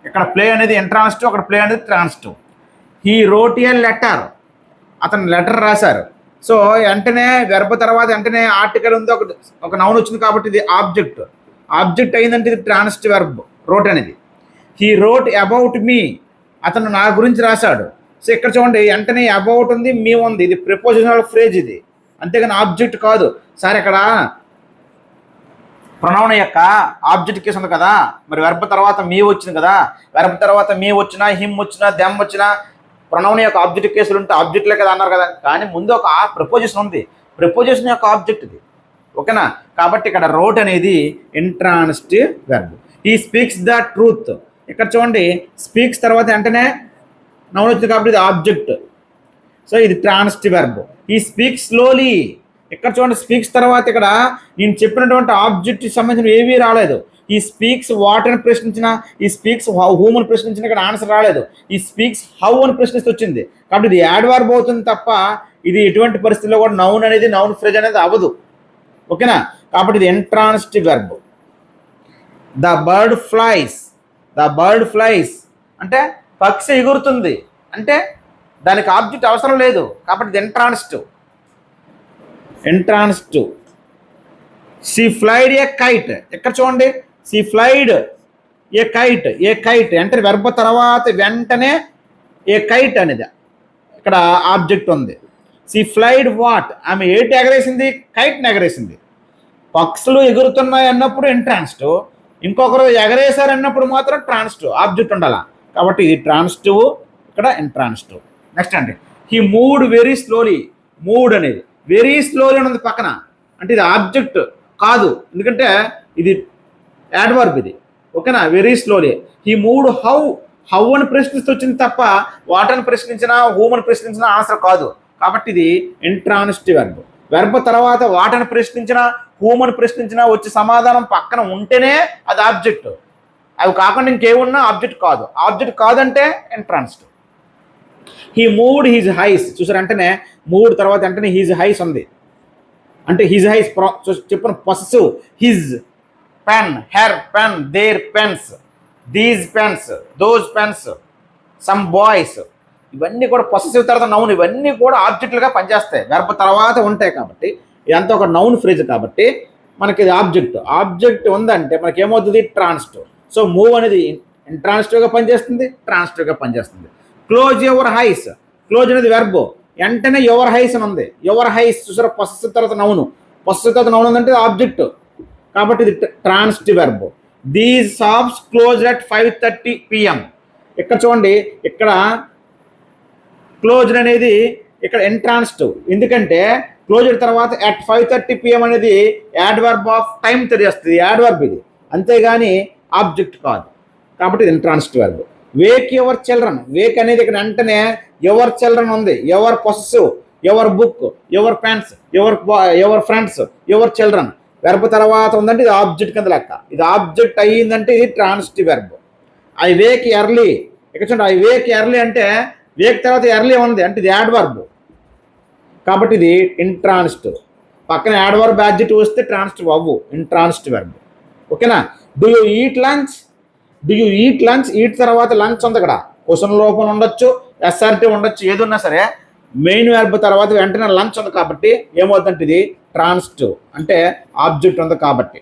S1: ఇక్కడ ప్లే అనేది ఇంట్రాన్సిటివ్, అక్కడ ప్లే అనేది transitive. He wrote a letter, అతను లెటర్ రాశారు. సో వెంటనే వెర్బ్ తర్వాత వెంటనే ఆర్టికల్ ఉంది, ఒక నౌన్ వచ్చింది కాబట్టి ఇది ఆబ్జెక్ట్. ఆబ్జెక్ట్ అయిందంటే ఇది ట్రాన్సిటివ్ వెర్బ్ రోట్ అనేది. హీ రోట్ అబౌట్ మీ, అతను నా గురించి రాశాడు. సో ఇక్కడ చూడండి వెంటనే అబౌట్ ఉంది, మీ ఉంది, ఇది ప్రిపోజిషనల్ ఫ్రేజ్ ఇది, అంతేగాని ఆబ్జెక్ట్ కాదు. సరే ఇక్కడ ప్రొనౌన్ యొక్క ఆబ్జెక్ట్ కేసు ఉంది కదా, మరి వెర్బ్ తర్వాత మీ వచ్చింది కదా, వెర్బ్ తర్వాత మీ వచ్చినా, హిమ్ వచ్చినా, దెమ్ వచ్చినా ప్రొనౌన్ యొక్క ఆబ్జెక్ట్ కేసులు ఉంటే ఆబ్జెక్ట్లే కదా అన్నారు కదా, కానీ ముందు ఒక ప్రిపోజిషన్ ఉంది, ప్రిపోజిషన్ యొక్క ఆబ్జెక్ట్ ఇది, ఓకేనా. కాబట్టి ఇక్కడ రోట్ అనేది ఇంట్రాన్సిటివ్ వెర్బ్. ఈ స్పీక్స్ ద ట్రూత్, ఇక్కడ చూడండి స్పీక్స్ తర్వాత వెంటనే నౌన్ వచ్చింది కాబట్టి ఇది ఆబ్జెక్ట్, సో ఇది ట్రాన్సిటివ్ వెర్బ్. ఈ స్పీక్స్ స్లోలీ, ఇక్కడ చూడండి స్పీక్స్ తర్వాత ఇక్కడ నేను చెప్పినటువంటి ఆబ్జెక్ట్కి సంబంధించిన ఏవీ రాలేదు. ఈ స్పీక్స్ వాట్ అని ప్రశ్నించిన, ఈ స్పీక్స్ హూమ్ అని ప్రశ్నించిన ఇక్కడ ఆన్సర్ రాలేదు. ఈ స్పీక్స్ హౌ అని ప్రశ్నిస్తే వచ్చింది, కాబట్టి ఇది యాడ్వర్బ్ అవుతుంది తప్ప ఇది ఎటువంటి పరిస్థితుల్లో కూడా నౌన్ అనేది నౌన్ ఫ్రేజ్ అనేది అవ్వదు, ఓకేనా. కాబట్టి ఇది intransitive verb. The bird flies, the bird flies అంటే పక్షి ఎగురుతుంది, అంటే దానికి ఆబ్జెక్ట్ అవసరం లేదు కాబట్టి ఇది intransitive. Intransitive. She flied a kite, ఇక్కడ చూడండి she flied a kite, a kite అంటే వెర్బ్ తర్వాత వెంటనే ఏ కైట్ అనేది ఇక్కడ ఆబ్జెక్ట్ ఉంది. షీ ఫ్లైడ్ వాట్, ఆమె ఏంటి ఎగరేసింది, కైట్ని ఎగరేసింది. పక్షులు ఎగురుతున్నాయి అన్నప్పుడు ఇంట్రాన్సిటివ్, ఇంకొకరు ఎగరేశారు అన్నప్పుడు మాత్రం ట్రాన్సిటివ్ ఆబ్జెక్ట్ ఉండాలి, కాబట్టి ఇది ట్రాన్సిటివ్, ఇక్కడ ఇంట్రాన్సిటివ్. నెక్స్ట్ అండి, he moved very slowly. Moved అనేది వెరీ స్లోలీ అని ఉంది పక్కన, అంటే ఇది ఆబ్జెక్ట్ కాదు, ఎందుకంటే ఇది యాడ్వర్బ్ ఇది, ఓకేనా. Very slowly. He moved how, how అని ప్రశ్నిస్తూ వచ్చింది తప్ప వాట్ అని ప్రశ్నించినా, హూమ్ అని ప్రశ్నించినా ఆన్సర్ కాదు, కాబట్టి ఇది ఇంట్రాన్సిటివ్ వెర్బ్. వెర్బ్ తర్వాత వాట్ అని ప్రశ్నించినా, హూమ్ అని ప్రశ్నించినా వచ్చే సమాధానం పక్కన ఉంటేనే అది ఆబ్జెక్ట్, అవి కాకుండా ఇంకేమున్నా ఆబ్జెక్ట్ కాదు. ఆబ్జెక్ట్ కాదంటే intransitive. He moved his eyes, చూసారు వెంటనే మూవ్డ్ తర్వాత వెంటనే హిజ్ హైస్ ఉంది, అంటే హిజ్ హైస్ చెప్పిన possessive. His pen, her pen, their pens, these pens, those pens, some boys, ఇవన్నీ కూడా పొసెసివ్ తర్వాత నౌన్, ఇవన్నీ కూడా ఆబ్జెక్టులుగా పనిచేస్తాయి, వెర్బ్ తర్వాత ఉంటాయి. కాబట్టి ఇదంతా ఒక నౌన్ ఫ్రేజ్ కాబట్టి మనకి ఇది ఆబ్జెక్ట్. ఆబ్జెక్ట్ ఉందంటే మనకి ఏమవుతుంది, ట్రాన్సిటివ్. సో మూవ్ అనేది ఇంట్రాన్సిటివ్గా పనిచేస్తుంది, ట్రాన్సిటివ్గా పనిచేస్తుంది. క్లోజ్ యువర్ హైస్, క్లోజ్ అనేది వెర్బ్, వెంటనే యువర్ హైస్ అని ఉంది. యువర్ హైస్ చూసారా, పొసెసివ్ తర్వాత నౌను, పొసెసివ్ తర్వాత నౌన్ ఉందంటే ఆబ్జెక్ట్, కాబట్టి ఇది transitive verb. These shops close at 5:30 PM. ఇక్కడ చూడండి ఇక్కడ క్లోజ్ అనేది ఇక్కడ ఇంట్రాన్సిటివ్, ఎందుకంటే క్లోజ్డ్ తర్వాత అట్ 5:30 PM అనేది యాడ్వర్బ్ ఆఫ్ టైం తెలియజేస్తుంది, యాడ్వర్బ్ ఇది, అంతేగాని ఆబ్జెక్ట్ కాదు, కాబట్టి ఇది intransitive verb. Wake your children, Wake అనేది ఇక్కడ వెంటనే యువర్ చిల్డ్రన్ ఉంది, your possessive, your book, your pens, your friends, your children, verb తర్వాత ఉందంటే ఇది ఆబ్జెక్ట్ కింద లెక్క. ఇది ఆబ్జెక్ట్ అయ్యిందంటే ఇది transitive verb. I Wake early, ఇక్కడ చూడండి ఐ వేక్ ఎర్లీ అంటే వేక్ తర్వాత ఎర్లీ ఉంది, అంటే ఇది యాడ్వర్బ్, కాబట్టి ఇది ఇంట్రాన్సిటివ్. పక్కన యాడ్వర్బ్ యాడ్జెక్టివ్ వస్తే ట్రాన్సిటివ్ అవ్వు, ఇంట్రాన్సిటివ్ వెర్బ్, ఓకేనా. Do you eat lunch, do you eat lunch, eat తర్వాత లంచ్ ఉంది, ఇక్కడ క్వశ్చన్ రూపం ఉండొచ్చు, ఎస్ఆర్టీ ఉండొచ్చు, ఏదున్నా సరే మెయిన్ వెర్బ్ తర్వాత వెంటనే లంచ్ ఉంది కాబట్టి ఏమవుతుందంటే ఇది ట్రాన్సిటివ్, అంటే ఆబ్జెక్ట్ ఉంది కాబట్టి.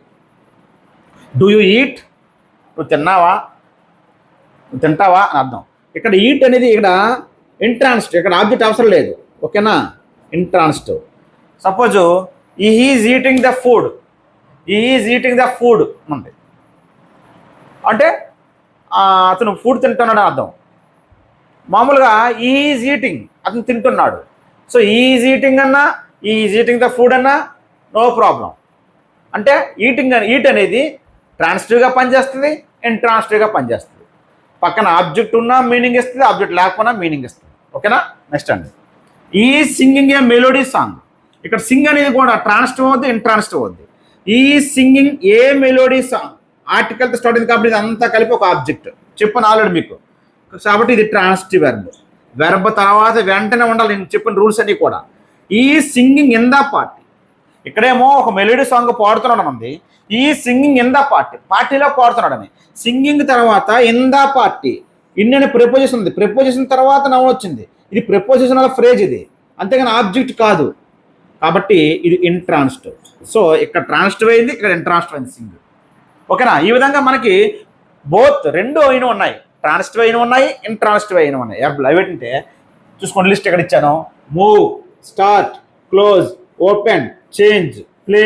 S1: డూ యూ ఈట్, నువ్వు తిన్నావా, నువ్వు తింటావా అని అర్థం. ఇక్కడ ఈట్ అనేది ఇక్కడ ఇంట్రాన్సిటివ్, ఇక్కడ ఆబ్జెక్ట్ అవసరం లేదు, ఓకేనా, ఇంట్రాన్సిటివ్. సపోజ్ ఈ ఈజ్ ఈటింగ్ ద ఫుడ్, ఈ ఈజ్ ఈటింగ్ ద ఫుడ్ ఉంది అంటే అతను ఫుడ్ తింటున్నాడు అని అర్థం. మామూలుగా ఈజ్ ఈటింగ్, అతను తింటున్నాడు. సో ఈజ్ ఈటింగ్ అన్నా, ఈజ్ ఈటింగ్ ద ఫుడ్ అన్నా నో ప్రాబ్లం. అంటే ఈటింగ్ ఈట్ అనేది ట్రాన్సిటివ్గా పనిచేస్తుంది, ఇంట్రాన్సిటివ్గా పనిచేస్తుంది. పక్కన ఆబ్జెక్ట్ ఉన్నా మీనింగ్ ఇస్తుంది, ఆబ్జెక్ట్ లేకపోయినా మీనింగ్ ఇస్తుంది. ఓకేనా? నెక్స్ట్ అండి, ఈ సింగింగ్ ఏ మెలోడీ సాంగ్. ఇక్కడ సింగ్ అనేది కూడా ట్రాన్సిటివ్ అవుద్ది, ఇంట్రాన్సిటివ్ అవుద్ది. ఈ సింగింగ్ ఏ మెలోడీ సాంగ్ ఆర్టికల్తో స్టార్ట్ అయింది కాబట్టి ఇది అంతా కలిపి ఒక ఆబ్జెక్ట్ చెప్పాను ఆల్రెడీ మీకు. కాబట్టి ఇది ట్రాన్సిటివ్ వెర్బ్. వెర్బ్ తర్వాత వెంటనే ఉండాలి, నేను చెప్పిన రూల్స్ అన్నీ కూడా. ఈ సింగింగ్ ఇన్ ద పార్టీ, ఇక్కడేమో ఒక మెలోడీ సాంగ్ పాడుతున్నాడు అంది, ఈ సింగింగ్ ఇన్ ద పార్టీ, పార్టీలో పాడుతున్నాడని. సింగింగ్ తర్వాత ఇన్ ద పార్టీ, ఇన్ అనే ప్రిపోజిషన్ ఉంది, ప్రిపోజిషన్ తర్వాత నౌన్ వచ్చింది. ఇది ప్రిపోజిషనల్ ఫ్రేజ్ ఇది, అంతేగాని ఆబ్జెక్ట్ కాదు. కాబట్టి ఇది ఇంట్రాన్సిటివ్. సో ఇక్కడ ట్రాన్సిటివ్ అయింది, ఇక్కడ ఇంట్రాన్సిటివ్ అయింది సింగ్. ఓకేనా? ఈ విధంగా మనకి బోత్ రెండు అయిన ఉన్నాయి, ట్రాన్సిటివ్ అయిన ఉన్నాయి, ఇంట్రాన్సిటివ్ అయిన ఉన్నాయి. అవి ఏంటంటే చూసుకోండి, లిస్ట్ ఎక్కడ ఇచ్చాను. Move, start, close, open, change, play,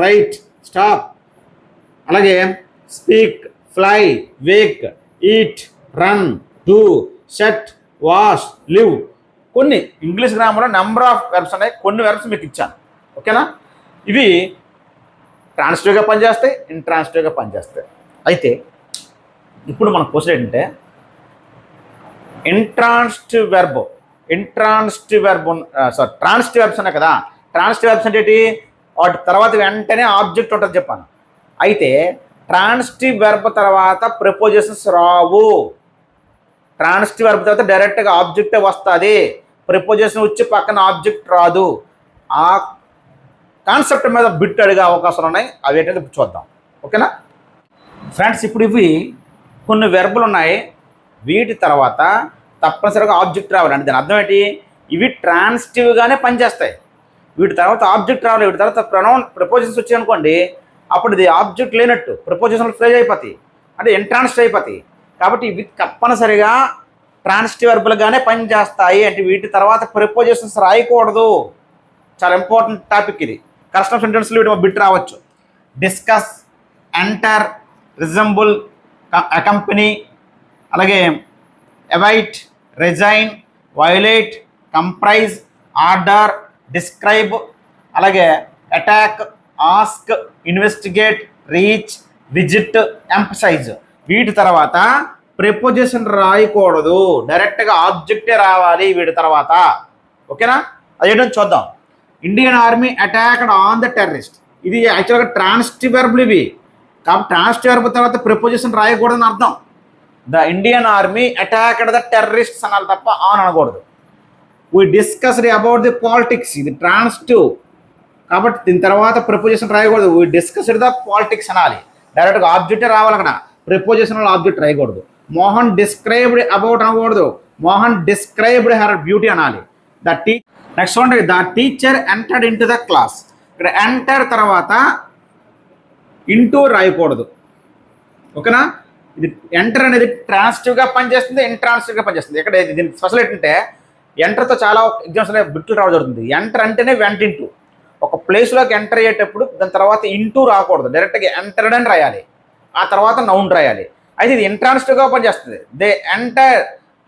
S1: write, stop, అలాగే speak, fly, wake, eat, run, do, set, wash, live. కొన్ని ఇంగ్లీష్ గ్రామర్లో నెంబర్ ఆఫ్ వెర్బ్స్ ఉన్నాయి, కొన్ని వెర్బ్స్ మీకు ఇచ్చాను. ఓకేనా? ఇవి ట్రాన్సిటివ్గా పనిచేస్తాయి, ఇంట్రాన్సిటివ్గా పనిచేస్తాయి. అయితే ఇప్పుడు మన క్వశ్చన్ ఏంటంటే ట్రాన్సిటివ్ వెర్బ్స్ ఉన్నాయి కదా. ట్రాన్సిటివ్ వెర్బ్స్ అంటే ఏంటి? వాటి తర్వాత వెంటనే ఆబ్జెక్ట్ ఉంటుంది చెప్పాను. అయితే ట్రాన్సిటివ్ వెర్బ్ తర్వాత ప్రిపోజిషన్స్ రావు. ట్రాన్సిటివ్ వెర్బ్ తర్వాత డైరెక్ట్గా ఆబ్జెక్టే వస్తుంది, ప్రిపోజిషన్ వచ్చి పక్కన ఆబ్జెక్ట్ రాదు. ఆ కాన్సెప్ట్ మీద బిట్ అడిగే అవకాశాలు ఉన్నాయి, అవి ఏంటంటే చూద్దాం. ఓకేనా ఫ్రెండ్స్? ఇప్పుడు ఇవి కొన్ని వెర్బులు ఉన్నాయి, వీటి తర్వాత తప్పనిసరిగా ఆబ్జెక్ట్ రావాలి. అంటే దాని అర్థం ఏంటి? ఇవి ట్రాన్సిటివ్గానే పనిచేస్తాయి, వీటి తర్వాత ఆబ్జెక్ట్ రావాలి. వీటి తర్వాత ప్రపోజిషన్స్ వచ్చాయి అనుకోండి, అప్పుడు ఇది ఆబ్జెక్ట్ లేనట్టు, ప్రపోజిషనల్ ఫ్రేజ్ అయిపోతాయి, అంటే ఇంట్రాన్సిటివ్ అయిపోతాయి. కాబట్టి ఇవి తప్పనిసరిగా ట్రాన్సిటివ్ వెర్బులుగానే పనిచేస్తాయి. అంటే వీటి తర్వాత ప్రిపోజిషన్స్ రాయకూడదు. చాలా ఇంపార్టెంట్ టాపిక్ ఇది. కస్టమ్ సెంటెన్స్లో వీటి బిట్ రావచ్చు. డిస్కస్, ఎంటర్, రిజంబుల్, అకంపెనీ, అలాగే await, resign, violate, comprise, order, describe, అలాగే attack, ask, investigate, reach, visit, emphasise. వీటి తర్వాత ప్రిపోజిషన్ రాయకూడదు, డైరెక్ట్గా ఆబ్జెక్టే రావాలి వీటి తర్వాత. ఓకేనా? అదేంటో చూద్దాం. Indian army attacked on the terrorist. ఇది యాక్చువల్గా ట్రాన్సిటివ్ వెర్బ్లు ఇవి, కాబట్టి ట్రాన్సిటివ్ వెర్బ్ తర్వాత ప్రిపోజిషన్ రాయకూడదని అర్థం. The Indian army attacked the terrorists అనాలి తప్ప ఆన్ అనకూడదు. We discussed about the politics, ఇది ట్రాన్సిటివ్, కాబట్టి దీని తర్వాత ప్రిపోజిషన్ రాయకూడదు. వీ డిస్కస్డ్ ద పాలిటిక్స్ అనాలి, డైరెక్ట్గా ఆబ్జెక్టే రావాలి, అక్కడ ప్రిపోజిషనల్ ఆబ్జెక్ట్ రాయకూడదు. మోహన్ డిస్క్రైబ్డ్ అబౌట్ అనకూడదు, మోహన్ డిస్క్రైబ్డ్ హర్ బ్యూటీ అనాలి. నెక్స్ట్ చూడండి, the teacher entered in to the class. ఇక్కడ ఎంటర్ తర్వాత ఇంటూ రాయకూడదు. ఓకేనా? ఇది ఎంటర్ అనేది ట్రాన్సిటివ్గా పనిచేస్తుంది, ఇంట్రాన్సిటివ్గా పనిచేస్తుంది. ఇక్కడ దీని స్పెషల్ ఏంటంటే ఎంటర్తో చాలా ఎగ్జామ్స్ బిట్లు రావడం జరుగుతుంది. ఎంటర్ అంటేనే వెంట ఇంటూ, ఒక ప్లేస్లోకి ఎంటర్ అయ్యేటప్పుడు దాని తర్వాత ఇంటూ రాకూడదు, డైరెక్ట్గా ఎంటర్డ్ అని రాయాలి, ఆ తర్వాత నౌన్ రాయాలి. అయితే ఇది ఇంట్రాన్సిటివ్గా పనిచేస్తుంది.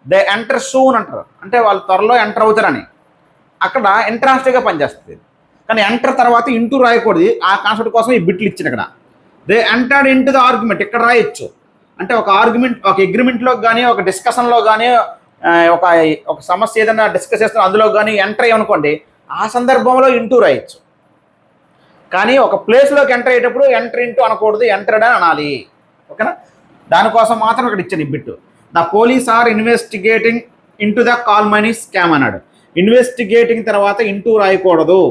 S1: దే ఎంటర్ సూన్ అంటారు, అంటే వాళ్ళు త్వరలో ఎంటర్ అవుతారని. అక్కడ ఇంట్రాన్సిటివ్గా పనిచేస్తుంది. కానీ ఎంటర్ తర్వాత ఇంటూ రాయకూడదు, ఆ కాన్సెప్ట్ కోసం ఈ బిట్లు ఇచ్చిన. ఇక్కడ they entered in to the argument, ఇక్కడ రాయొచ్చు. అంటే ఒక ఆర్గ్యుమెంట్, ఒక అగ్రిమెంట్లో కానీ, ఒక డిస్కషన్లో కానీ, ఒక సమస్య ఏదైనా డిస్కస్ చేస్తున్న అందులో కానీ ఎంటర్ అయ్యనుకోండి, ఆ సందర్భంలో ఇంటూ రాయొచ్చు. కానీ ఒక ప్లేస్లోకి ఎంటర్ అయ్యేటప్పుడు ఎంటర్ ఇంటూ అనకూడదు, ఎంటర్డ్ అని అనాలి. ఓకేనా? దానికోసం మాత్రం ఇక్కడ ఇచ్చాను ఈ bit. The police are investigating in to the call money scam అన్నాడు. ఇన్వెస్టిగేటింగ్ తర్వాత ఇంటూ రాయకూడదు,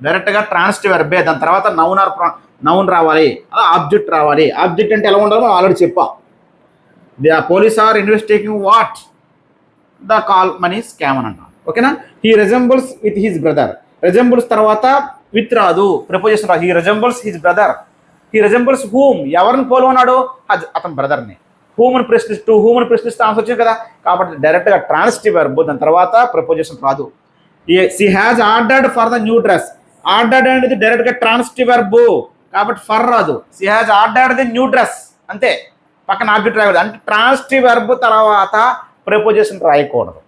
S1: డైరెక్ట్గా ట్రాన్సిటివ్ వెర్బే, దాని తర్వాత నౌన్ రావాలి, అలా ఆబ్జెక్ట్ రావాలి. ఆబ్జెక్ట్ అంటే ఎలా ఉండాలో మనం ఆల్రెడీ చెప్పాం. The police are investigating what? The call money scam అని అంటాం. ఓకేనా? He resembles with his brother. Resembles తర్వాత విత్ రాదు, ప్రపోజిషన్ రాదు. He resembles his brother. He resembles whom, ఎవరిని పోలున్నాడు? అతని బ్రదర్ని. హూమ్ని ప్రశ్నిస్తూ ఆన్సర్ వచ్చింది కదా, కాబట్టి డైరెక్ట్గా ట్రాన్సిటివ్ వెర్బ్, దాని తర్వాత ప్రపోజిషన్ రాదు. She has ordered for the new dress. Ordered అనేది డైరెక్ట్గా ట్రాన్సిటివ్ వెర్బ్, కాబట్టి ఫర్ రాదు. She has ordered the new dress, అంతే, పక్కన ఆబ్జెక్ట్ రాయకూడదు. అంటే ట్రాన్సిటివ్ వెర్బ్ తర్వాత ప్రిపోజిషన్ రాయకూడదు.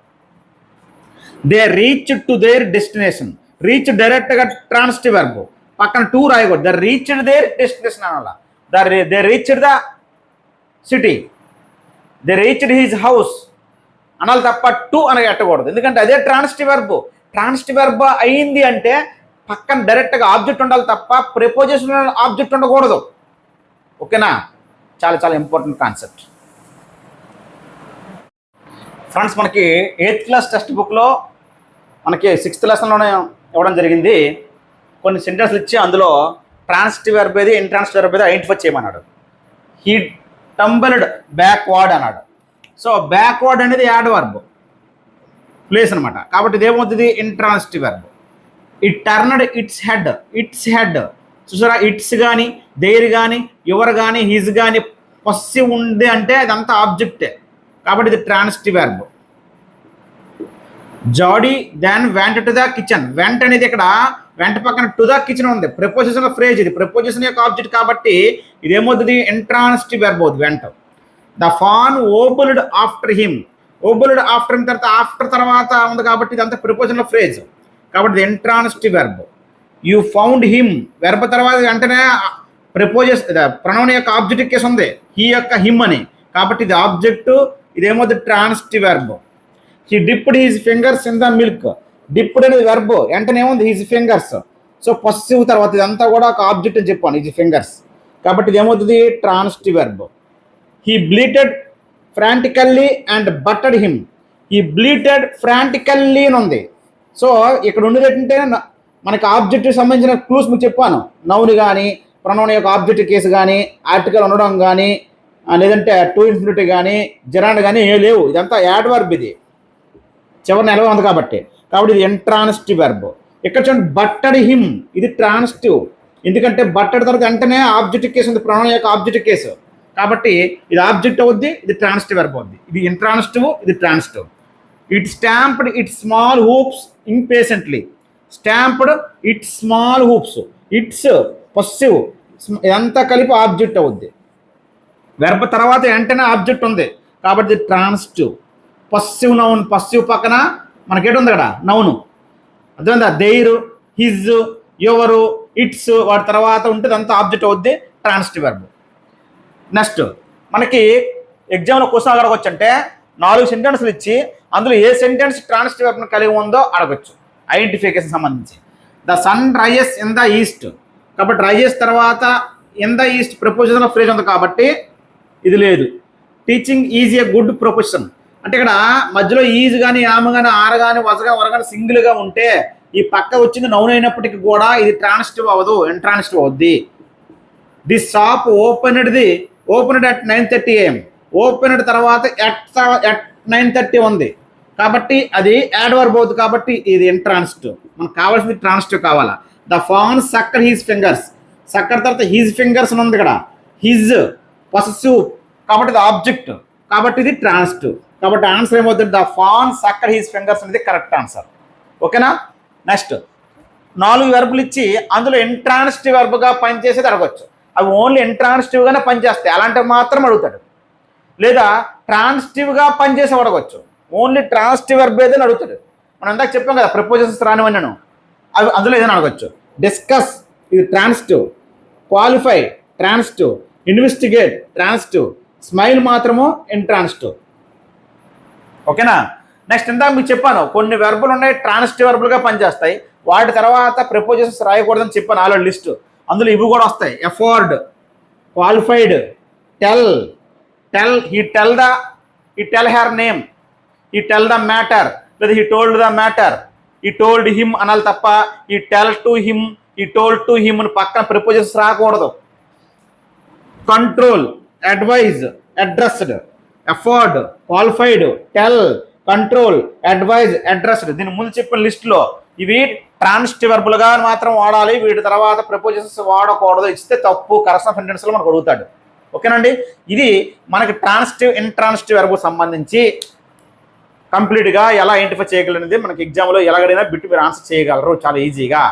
S1: They reach to their destination. Reach డైరెక్ట్గా ట్రాన్సిటివ్ వెర్బ్, పక్కన టూ రాయకూడదు. దే రీచ్డ్ దేర్ డెస్టినేషన్ అనాల. They reached the city, they reached his house అనాలి తప్ప టు అని పెట్టకూడదు. ఎందుకంటే అదే ట్రాన్సిటివ్ వెర్బ్. ట్రాన్సిటివ్ వెర్బ్ అయింది అంటే పక్కన డైరెక్ట్గా ఆబ్జెక్ట్ ఉండాలి తప్ప ప్రిపోజిషనల్ ఆబ్జెక్ట్ ఉండకూడదు. ఓకేనా? చాలా చాలా ఇంపార్టెంట్ కాన్సెప్ట్. ఫ్రెండ్స్, మనకి 8th క్లాస్ టెక్స్ట్ బుక్లో మనకి 6th లెసన్లోనే ఇవ్వడం జరిగింది. కొన్ని సెంటెన్స్లు ఇచ్చి అందులో ట్రాన్సిటివ్ వెర్బ్ ఏది, ఇంట్రాన్సిటివ్ వెర్బ్ ఏది ఐడెంటిఫై చేయమన్నాడు. హీ టంబల్డ్ బ్యాక్వర్డ్ అన్నాడు. సో బ్యాక్వర్డ్ అనేది యాడ్ వర్బ్ ప్లేస్ అనమాట. కాబట్టి ఇదేమవుతుంది? Intransitive verb. It turned its head చూసారా? ఇట్స్ కానీ, దేర్ కానీ, యువర్ కానీ, హిజ్ కానీ పొస్సివ్ ఉంది అంటే అదంతా ఆబ్జెక్టే. కాబట్టి ఇది transitive verb. Jody then went to the kitchen. Went అనేది ఇక్కడ వెంట పక్కన టు ద కిచెన్ ఉంది. ప్రిపోజిషన్ ఫ్రేజ్, ఇది ప్రిపోజిషన్ యొక్క ఆబ్జెక్ట్ కాబట్టి ఇదేమవుతుంది? ఇంట్రాన్సిటివ్ వెర్బ్ అవుతుంది went. The fawn wobbled after him. Wobbled after him తర్వాత ఉంది కాబట్టి ఇదంతా ప్రిపోజిషన్ ఫ్రేజ్ కాబట్టి ఇది intransitive verb. You found him verb తర్వాత వెంటనే ప్రొనౌన్ యొక్క ఆబ్జెక్ట్ కేసు ఉంది, హీ యొక్క హిమ్ అని. కాబట్టి ఇది ఆబ్జెక్టు, ఇదేమవుతుంది? Transitive verb. He dipped his fingers in the milk. Dipped అనేది వెర్బ్, వెంటనే ఏముంది? His fingers. సో పొస్సివ్ తర్వాత ఇదంతా కూడా ఒక ఆబ్జెక్ట్ అని చెప్పాను, హిజ్ ఫింగర్స్. కాబట్టి ఇది ఏమవుతుంది? Transitive verb. He bleated frantically and butted him. He bleated frantically అని ఉంది. సో ఇక్కడ ఉండేది ఏంటంటే మనకి ఆబ్జెక్ట్కి సంబంధించిన క్లూస్ మీకు చెప్పాను. నౌన్ కానీ, ప్రొనౌన్ యొక్క ఆబ్జెక్ట్ కేసు కానీ, ఆర్టికల్ ఉండడం కానీ, లేదంటే టు ఇన్ఫినిటీ కానీ, జెరాండ్ కానీ ఏ లేవు. ఇదంతా యాడ్ వర్బ్. ఇది చివరి నిలవ ఉంది కాబట్టి ఇది ఇంట్రాన్సిటివ్ వెర్బ్. ఇక్కడ చూడండి, బట్టడ్ హిమ్ ఇది ట్రాన్సిటివ్. ఎందుకంటే బట్టడ్ తర్వాత వెంటనే ఆబ్జెక్ట్ కేసు ఉంది, ప్రొనౌన్ యొక్క ఆబ్జెక్ట్ కేసు. కాబట్టి ఇది ఆబ్జెక్ట్ అవుద్ది, ఇది ట్రాన్సిటివ్ వెర్బ్ అవుద్ది. ఇది ఇంట్రాన్సిటివ్, ఇది transitive. It stamped it small hoofs impatiently. Stamped it small hoofs, its possessive, ఇదంతా కలిపి ఆబ్జెక్ట్ అవుద్ది. వెర్బ్ తర్వాత వెంటనే ఆబ్జెక్ట్ ఉంది కాబట్టి ట్రాన్సిటివ్. పస్సివ్ నౌన్, పస్సివ్ పక్కన మనకేటి ఉంది కదా? నౌను. అర్థమైందా? దేర్, హిజ్, యువరు, ఇట్స్ వాటి తర్వాత ఉంటుంది అంతా ఆబ్జెక్ట్ అవుద్ది, ట్రాన్సిటివ్ వెర్బ్. నెక్స్ట్ మనకి ఎగ్జామ్లో క్వశ్చన్ అడగవచ్చు అంటే 4 సెంటెన్స్లు ఇచ్చి అందులో ఏ సెంటెన్స్ ట్రాన్సిటివ్ వెర్బ్ని కలిగి ఉందో అడగచ్చు ఐడెంటిఫికేషన్ సంబంధించి. The sun rises in the east. కాబట్టి రైజెస్ తర్వాత in the east prepositional phrase ఉంది కాబట్టి ఇది లేదు. Teaching is a good profession అంటే ఇక్కడ మధ్యలో ఈజ్ కానీ, ఆమె కానీ, ఆర కానీ, వసగా, వర కానీ సింగిల్గా ఉంటే ఈ పక్క వచ్చింది నౌన్ అయినప్పటికీ కూడా ఇది ట్రాన్సిటివ్ అవ్వదు, ఇంట్రాన్సిటివ్ అవుద్ది. The shop opened at 9:30 AM. Opened తర్వాత ఎట్ 9:30 ఉంది కాబట్టి అది యాడ్ వర్బ్ అవుతుంది కాబట్టి ఇది ఇంట్రాన్సిటివ్. మనకు కావాల్సింది ట్రాన్సిటివ్ కావాలా. The fawn sucker his fingers. Sucker తర్వాత హీజ్ ఫింగర్స్ ఉంది ఇక్కడ. హిజ్ పొసెసివ్ కాబట్టి ఇది ఆబ్జెక్ట్ కాబట్టి ఇది ట్రాన్సిటివ్. కాబట్టి ఆన్సర్ ఏమవుతుంది? The fawn sucker his fingers అనేది కరెక్ట్ ఆన్సర్. ఓకేనా? నెక్స్ట్ 4 వెర్బులు ఇచ్చి అందులో ఇంట్రాన్సిటివ్ వెర్బ్గా పనిచేసేది అడగచ్చు. అవి ఓన్లీ ఇంట్రాన్సిటివ్గానే పనిచేస్తాయి, అలాంటివి మాత్రం అడుగుతాడు. లేదా ట్రాన్సిటివ్గా పనిచేసి అడగచ్చు, ఓన్లీ ట్రాన్సిటివ్ వెర్బ్ ఏదైనా అడుగుతాడు. మనం ఇందాక చెప్పాం కదా ప్రిపోజిషన్స్ రానివన్నాను, అవి అందులో ఏదైనా అడగచ్చు. డిస్కస్ ఇది transitive, qualify transitive, investigate transitive, smile మాత్రము ఇంట్రాన్సిటివ్. ఓకేనా? నెక్స్ట్ ఇందాక మీకు చెప్పాను కొన్ని వెర్బులు ఉన్నాయి ట్రాన్సిటివ్ వెర్బులుగా పనిచేస్తాయి, వాటి తర్వాత ప్రిపోజిషన్స్ రాయకూడదని చెప్పాను ఆల్రెడీ లిస్టు. అందులో ఇవి కూడా వస్తాయి. Afford, qualified, tell, he tell her name, he tell the matter, లేదా he told the matter, he told him అనాలి తప్ప he tell to him, he told to him అని పక్కన ప్రిపోజిషన్స్ రాకూడదు. Control, advise, addressed, afford, qualified, tell, control, advise, addressed. దీని ముందు చెప్పిన లిస్టులో ఇవి ట్రాన్సిటివ్ వెర్బులుగా మాత్రం వాడాలి, వీటి తర్వాత ప్రిపోజిషన్స్ వాడకూడదు. ఇస్తే తప్పు, కరెక్షన్ ఆఫ్ సెంటెన్స్లో మనకు అడుగుతాడు. ఓకేనండి? ఇది మనకి ట్రాన్సిటివ్ ఇంట్రాన్సిటివ్ వెర్బ్ సంబంధించి కంప్లీట్గా ఎలా ఐడెంటిఫై చేయగలనేది మనకి ఎగ్జామ్లో ఎలాగైనా బిట్ మీరు ఆన్సర్ చేయగలరు చాలా ఈజీగా.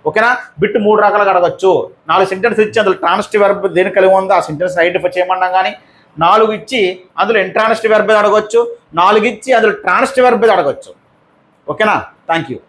S1: ఓకేనా? బిట్ 3 రకాలుగా అడగచ్చు. 4 సెంటెన్స్ ఇచ్చి అందులో ట్రాన్సిటివ్ వెర్బ్ దేని కలిగి ఉందో ఆ సెంటెన్స్ ఐడెంటిఫై చేయమన్నాం కానీ 4 ఇచ్చి అందులో ఇంట్రాన్సిటివ్ వెర్బ్ అడగచ్చు, 4 ఇచ్చి అందులో ట్రాన్సిటివ్ వెర్బ్ అడగచ్చు. ఓకేనా? Thank you.